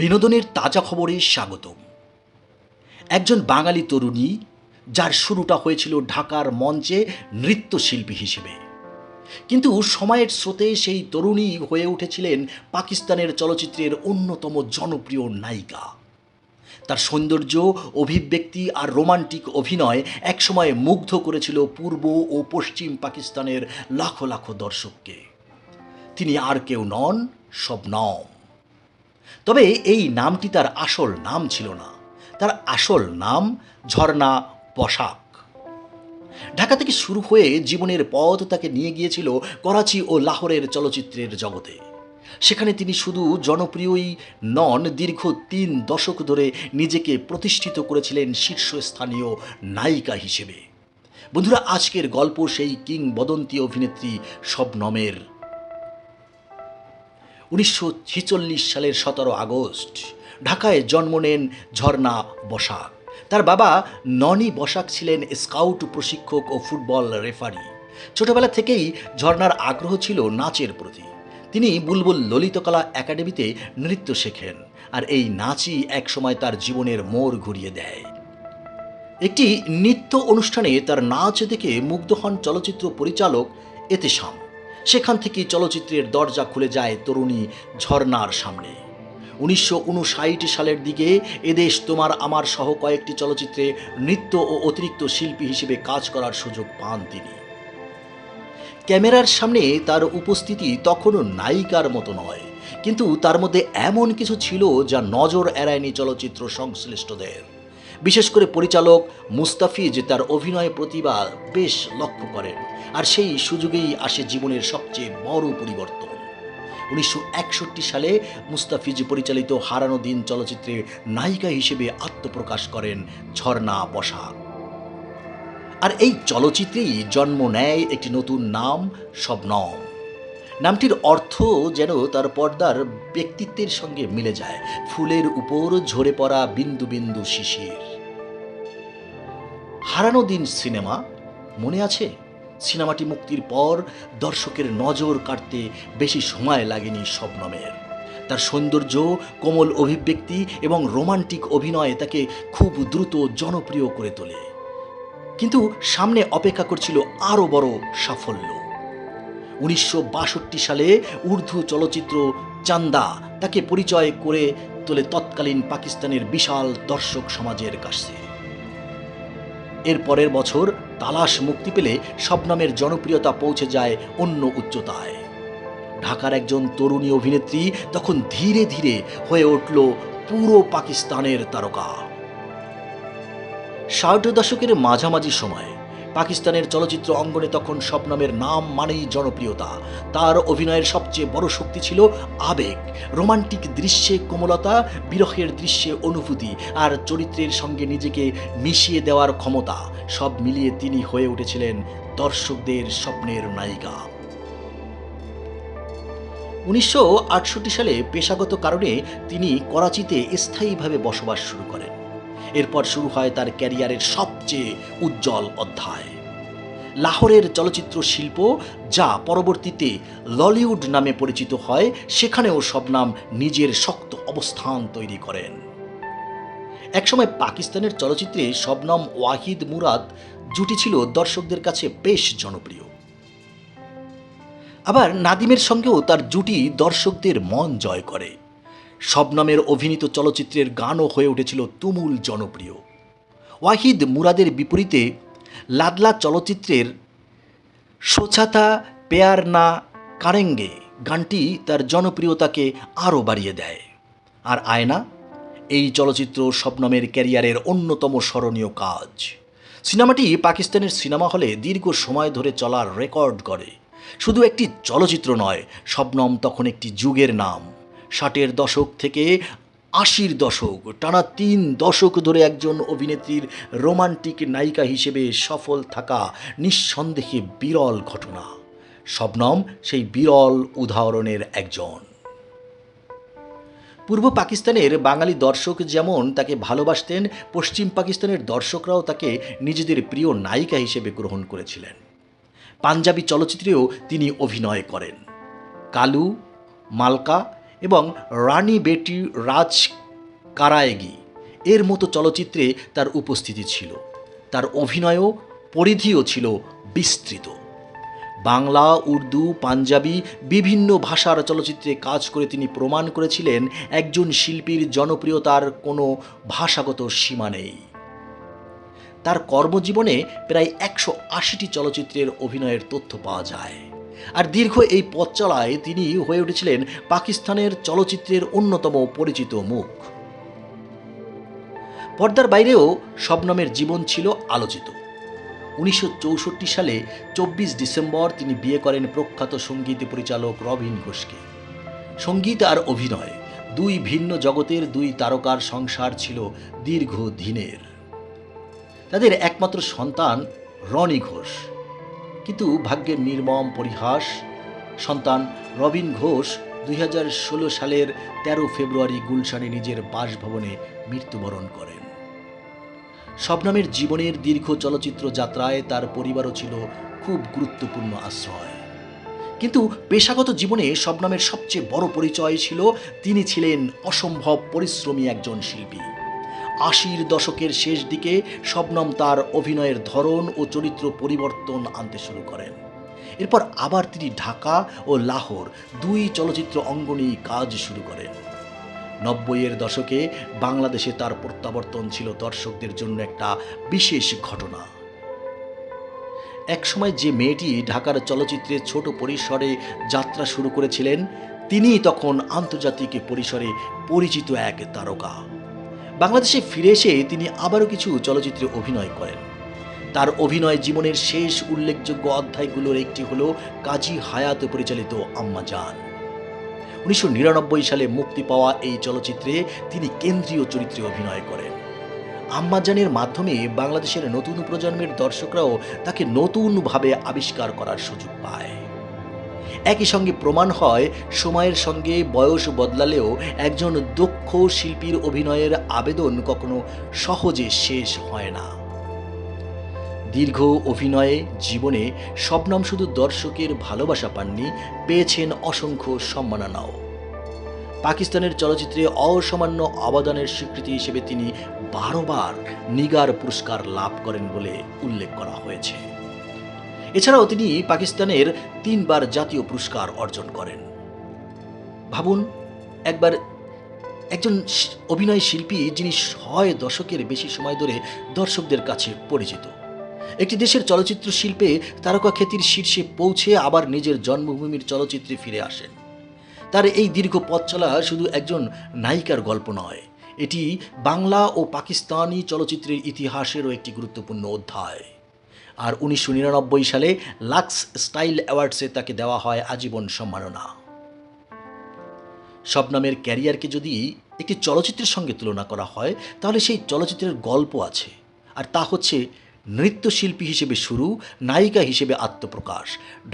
বিনোদনের তাজা খবরে স্বাগতম। একজন বাঙালি তরুণী, যার শুরুটা হয়েছিল ঢাকার মঞ্চে নৃত্যশিল্পী হিসেবে, কিন্তু সময়ের স্রোতে সেই তরুণী হয়ে উঠেছিলেন পাকিস্তানের চলচ্চিত্রের অন্যতম জনপ্রিয় নায়িকা। তার সৌন্দর্য, অভিব্যক্তি আর রোমান্টিক অভিনয় একসময় মুগ্ধ করেছিল পূর্ব ও পশ্চিম পাকিস্তানের লাখো লাখো দর্শককে। তিনি আর কেউ নন, শবনম। তবে এই নামটি তার আসল নাম ছিল না। তার আসল নাম ঝর্ণা বসাক। ঢাকা থেকে শুরু হয়ে জীবনের পথ তাকে নিয়ে গিয়েছিল করাচি ও লাহোরের চলচ্চিত্রের জগতে। সেখানে তিনি শুধু জনপ্রিয়ই নন, দীর্ঘ ৩ দশক ধরে নিজেকে প্রতিষ্ঠিত করেছিলেন শীর্ষস্থানীয় নায়িকা হিসেবে। বন্ধুরা, আজকের গল্প সেই কিংবদন্তি অভিনেত্রী শবনমের। 1946 সালের 17 আগস্ট ঢাকায় জন্ম নেন ঝর্ণা বসাক। তার বাবা ননি বসাক ছিলেন স্কাউট প্রশিক্ষক ও ফুটবল রেফারি। ছোটবেলা থেকেই ঝর্ণার আগ্রহ ছিল নাচের প্রতি। তিনি বুলবুল ললিতকলা একাডেমিতে নৃত্য শেখেন, আর এই নাচই একসময় তার জীবনের মোড় ঘুরিয়ে দেয়। একটি নৃত্য অনুষ্ঠানে তার নাচ দেখে মুগ্ধ হন চলচ্চিত্র পরিচালক এতেশাম। সেখান থেকেই চলচ্চিত্রের দরজা খুলে যায় তরুণী ঝর্ণার সামনে। 1959 সালের দিকে এদেশ তোমার আমার সহ কয়েকটি চলচ্চিত্রে নৃত্য ও অতিরিক্ত শিল্পী হিসেবে কাজ করার সুযোগ পান তিনি। ক্যামেরার সামনে তার উপস্থিতি তখনও নায়িকার মতো নয়, কিন্তু তার মধ্যে এমন কিছু ছিল যা নজর এড়ায়নি চলচ্চিত্র সংশ্লিষ্টদের। বিশেষ করে পরিচালক মুস্তাফিজ তার অভিনয় প্রতিভা বেশ লক্ষ্য করেন, আর সেই সুযোগেই আসে জীবনের সবচেয়ে বড় পরিবর্তন। 1961 সালে মুস্তাফিজ পরিচালিত হারানো দিন চলচ্চিত্রে নায়িকা হিসেবে আত্মপ্রকাশ করেন ঝর্ণা বসাক। আর এই চলচ্চিত্রেই জন্ম নেয় একটি নতুন নাম, শবনম। নামটির অর্থ যেন তার পর্দার ব্যক্তিত্বের সঙ্গে মিলে যায়, ফুলের উপর ঝরে পড়া বিন্দু বিন্দু শিশির। হারানো দিন সিনেমা মনে আছে? সিনেমাটি মুক্তির পর দর্শকের নজর কাটতে বেশি সময় লাগেনি শবনমের। তার সৌন্দর্য, কোমল অভিব্যক্তি এবং রোমান্টিক অভিনয় তাকে খুব দ্রুত জনপ্রিয় করে তোলে। কিন্তু সামনে অপেক্ষা করছিল আরও বড় সাফল্য। 1962 সালে উর্দু চলচ্চিত্র চান্দা তাকে পরিচয় করে তোলে তৎকালীন পাকিস্তানের বিশাল দর্শক সমাজের কাছে। এর পরের বছর তালাশ মুক্তি পেলে শবনমের জনপ্রিয়তা পৌঁছে যায় অন্য উচ্চতায়। ঢাকার একজন তরুণী অভিনেত্রী তখন ধীরে ধীরে হয়ে উঠল পুরো পাকিস্তানের তারকা। 60 দশকের মাঝামাঝি সময় পাকিস্তানের চলচ্চিত্র অঙ্গনে তখন শবনমের নাম মানেই জনপ্রিয়তা। তার অভিনয়ের সবচেয়ে বড় শক্তি ছিল আবেগ, রোমান্টিক দৃশ্যে কোমলতা, বিরহের দৃশ্যে অনুভূতি, আর চরিত্রের সঙ্গে নিজেকে মিশিয়ে দেওয়ার ক্ষমতা। সব মিলিয়ে তিনি হয়ে উঠেছিলেন দর্শকদের স্বপ্নের নায়িকা। 1968 সালে পেশাগত কারণে তিনি করাচিতে স্থায়ীভাবে বসবাস শুরু করেন। এরপর শুরু হয় তার ক্যারিয়ারের সবচেয়ে উজ্জ্বল অধ্যায়। লাহোরের চলচ্চিত্র শিল্প, যা পরবর্তীতে ললিউড নামে পরিচিত হয়, সেখানেও শবনম নিজের শক্ত অবস্থান তৈরি করেন। একসময় পাকিস্তানের চলচ্চিত্রে শবনম ওয়াহিদ মুরাদ জুটি ছিল দর্শকদের কাছে বেশ জনপ্রিয়। আবার নাদিমের সঙ্গেও তার জুটি দর্শকদের মন জয় করে। শবনমের অভিনীত চলচ্চিত্রের গানও হয়ে উঠেছিল তুমুল জনপ্রিয়। ওয়াহিদ মুরাদের বিপরীতে লাদলা চলচ্চিত্রের সোচাতা পেয়ার না কারেঙ্গে গানটি তার জনপ্রিয়তাকে আরও বাড়িয়ে দেয়। আর আয়না, এই চলচ্চিত্র শবনমের ক্যারিয়ারের অন্যতম স্মরণীয় কাজ। সিনেমাটি পাকিস্তানের সিনেমা হলে দীর্ঘ সময় ধরে চলার রেকর্ড করে। শুধু একটি চলচ্চিত্র নয়, শবনম তখন একটি যুগের নাম। 60-এর দশক থেকে 80-র দশক, টানা 3 দশক ধরে একজন অভিনেত্রীর রোমান্টিক নায়িকা হিসেবে সফল থাকা নিঃসন্দেহে বিরল ঘটনা। শবনম সেই বিরল উদাহরণের একজন। পূর্ব পাকিস্তানের বাঙালি দর্শক যেমন তাকে ভালোবাসতেন, পশ্চিম পাকিস্তানের দর্শকরাও তাকে নিজেদের প্রিয় নায়িকা হিসেবে গ্রহণ করেছিলেন। পাঞ্জাবি চলচ্চিত্রেও তিনি অভিনয় করেন। কালু, মালকা এবং রানী বেটি রাজ কারায়েগি এর মতো চলচ্চিত্রে তার উপস্থিতি ছিল। তার অভিনয়ও পরিধিও ছিল বিস্তৃত। বাংলা, উর্দু, পাঞ্জাবি বিভিন্ন ভাষার চলচ্চিত্রে কাজ করে তিনি প্রমাণ করেছিলেন একজন শিল্পীর জনপ্রিয়তার কোনো ভাষাগত সীমা নেই। তার কর্মজীবনে প্রায় ১৮০টি চলচ্চিত্রের অভিনয়ের তথ্য পাওয়া যায়। আর দীর্ঘ এই পথ চলায় তিনি হয়ে উঠেছিলেন পাকিস্তানের চলচ্চিত্রের অন্যতম পরিচিত মুখ। পর্দার বাইরেও শবনমের জীবন ছিল আলোচিত। ১৯৬৪ সালে ২৪ ডিসেম্বর তিনি বিয়ে করেন প্রখ্যাত সঙ্গীত পরিচালক রবিন ঘোষকে। সঙ্গীত আর অভিনয় দুই ভিন্ন জগতের দুই তারকার সংসার ছিল দীর্ঘদিনের। তাদের একমাত্র সন্তান রনি ঘোষ। কিন্তু ভাগ্যের নির্মম পরিহাস, সন্তান রবিন ঘোষ ২০১৬ সালের ১৩ ফেব্রুয়ারি গুলশানে নিজের বাসভবনে মৃত্যুবরণ করেন। শবনমের জীবনের দীর্ঘ চলচ্চিত্র যাত্রায় তার পরিবারও ছিল খুব গুরুত্বপূর্ণ আশ্রয়। কিন্তু পেশাগত জীবনে শবনমের সবচেয়ে বড় পরিচয় ছিল তিনি ছিলেন অসম্ভব পরিশ্রমী একজন শিল্পী। ৮০-র দশকের শেষ দিকে শবনম তার অভিনয়ের ধরন ও চরিত্র পরিবর্তন আনতে শুরু করেন। এরপর আবার তিনি ঢাকা ও লাহোর দুই চলচ্চিত্র অঙ্গনেই কাজ শুরু করেন। ৯০-এর দশকে বাংলাদেশে তার প্রত্যাবর্তন ছিল দর্শকদের জন্য একটা বিশেষ ঘটনা। একসময় যে মেয়েটি ঢাকার চলচ্চিত্রে ছোট পরিসরে যাত্রা শুরু করেছিলেন, তিনিই তখন আন্তর্জাতিক পরিসরে পরিচিত এক তারকা। বাংলাদেশে ফিরে এসে তিনি আবারও কিছু চলচ্চিত্রে অভিনয় করেন। তার অভিনয় জীবনের শেষ উল্লেখযোগ্য অধ্যায়গুলোর একটি হল কাজী হায়াত পরিচালিত আম্মা জান। ১৯৯৯ সালে মুক্তি পাওয়া এই চলচ্চিত্রে তিনি কেন্দ্রীয় চরিত্রে অভিনয় করেন। আম্মা জানের মাধ্যমে বাংলাদেশের নতুন প্রজন্মের দর্শকরাও তাকে নতুনভাবে আবিষ্কার করার সুযোগ পায়। একই সঙ্গে প্রমাণ হয় সময়ের সঙ্গে বয়স বদলালেও একজন দক্ষ শিল্পীর অভিনয়ের আবেদন কখনো সহজে শেষ হয় না। দীর্ঘ অভিনয়ে জীবনে শবনম শুধু দর্শকের ভালোবাসা পাননি, পেয়েছেন অসংখ্য সম্মাননাও। পাকিস্তানের চলচ্চিত্রে অসামান্য অবদানের স্বীকৃতি হিসেবে তিনি ১২ বার নিগার পুরস্কার লাভ করেন বলে উল্লেখ করা হয়েছে। এছাড়াও তিনি পাকিস্তানের ৩ বার জাতীয় পুরস্কার অর্জন করেন। ভাবুন একবার, একজন অভিনয় শিল্পী যিনি ৬ দশকের বেশি সময় ধরে দর্শকদের কাছে পরিচিত, একটি দেশের চলচ্চিত্র শিল্পে তারকা খ্যাতির শীর্ষে পৌঁছে আবার নিজের জন্মভূমির চলচ্চিত্রে ফিরে আসেন। তার এই দীর্ঘ পথ চলা শুধু একজন নায়িকার গল্প নয়, এটি বাংলা ও পাকিস্তানি চলচ্চিত্রের ইতিহাসেরও একটি গুরুত্বপূর্ণ অধ্যায়। আর ১৯৯৯ সালে লাক্স স্টাইল অ্যাওয়ার্ডসে তাকে দেওয়া হয় আজীবন সম্মাননা। শবনমের ক্যারিয়ারকে যদি একটি চলচ্চিত্রের সঙ্গে তুলনা করা হয়, তাহলে সেই চলচ্চিত্রের গল্প আছে, আর তা হচ্ছে নৃত্যশিল্পী হিসেবে শুরু, নায়িকা হিসেবে আত্মপ্রকাশ,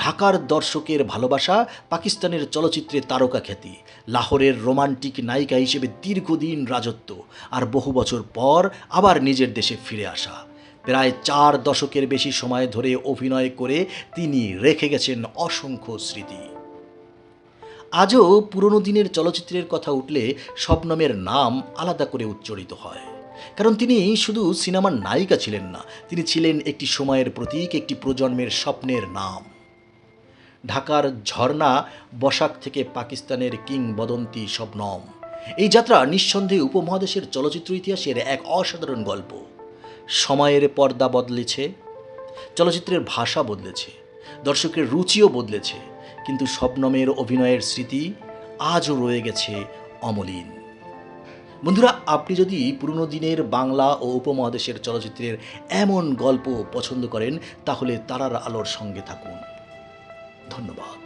ঢাকার দর্শকের ভালোবাসা, পাকিস্তানের চলচ্চিত্রে তারকা খ্যাতি, লাহোরের রোমান্টিক নায়িকা হিসেবে দীর্ঘদিন রাজত্ব, আর বহু বছর পর আবার নিজের দেশে ফিরে আসা। প্রায় ৪ দশকের বেশি সময় ধরে অভিনয় করে তিনি রেখে গেছেন অসংখ্য স্মৃতি। আজও পুরনো দিনের চলচ্চিত্রের কথা উঠলে শবনমের নাম আলাদা করে উচ্চারিত হয়, কারণ তিনি শুধু সিনেমার নায়িকা ছিলেন না, তিনি ছিলেন একটি সময়ের প্রতীক, একটি প্রজন্মের স্বপ্নের নাম। ঢাকার ঝর্ণা বসাক থেকে পাকিস্তানের কিংবদন্তি শবনম, এই যাত্রা নিঃসন্দেহে উপমহাদেশের চলচ্চিত্র ইতিহাসের এক অসাধারণ গল্প। সময়ের পর্দা বদলেছে, চলচ্চিত্রের ভাষা বদলেছে, দর্শকের রুচিও বদলেছে, কিন্তু শবনমের অভিনয়ের স্মৃতি আজও রয়ে গেছে অমলিন। বন্ধুরা, আপনি যদি পুরনো দিনের বাংলা ও উপমহাদেশের চলচ্চিত্রের এমন গল্প পছন্দ করেন, তাহলে তারার আলোর সঙ্গে থাকুন। ধন্যবাদ।